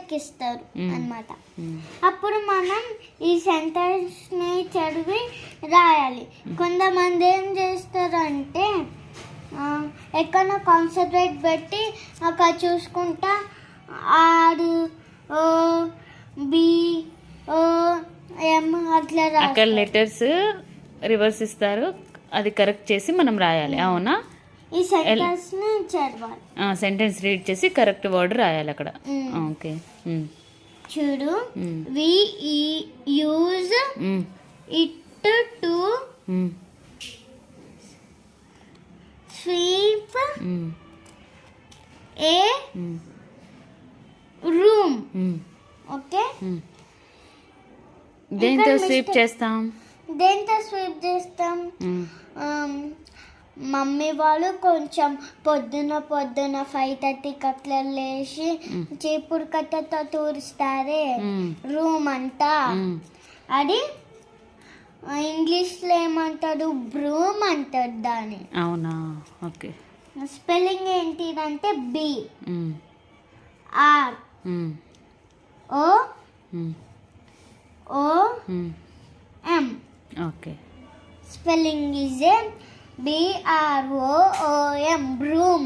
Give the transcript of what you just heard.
ఎక్కిస్తారు అన్నమాట. అప్పుడు మనం ఈ సెంటెన్స్ని చదివి రాయాలి. కొంతమంది ఏం చేస్తారంటే ఎక్కడ కాన్సన్ట్రేట్ పెట్టి అక్కడ చూసుకుంటా ఆరు ఓ బి ఓ ఎం అట్లా అక్కడ లెటర్స్ రివర్స్ ఇస్తారు, అది కరెక్ట్ చేసి మనం రాయాలి. అవునా? ఈ సెంటెన్స్ ని చదవాలి. సెంటెన్స్ రీడ్ చేసి కరెక్ట్ వర్డ్ రాయాలి అక్కడ. ఓకే, చూడు. We use it to sweep a room. Okay, దేంతో స్వీప్ చేస్తాం? మమ్మీ వాళ్ళు కొంచెం పొద్దున 5:30కి అట్లా లేచి చీపురు కట్టతో తూరుస్తారే రూమ్ అంతా. అది ఇంగ్లీష్లో ఏమంటారు? బ్రూమ్ అంటారు దాన్ని. అవునా? ఓకే. స్పెల్లింగ్ ఏంటిదంటే B R O O M. Okay. Spelling is BROOM, broom.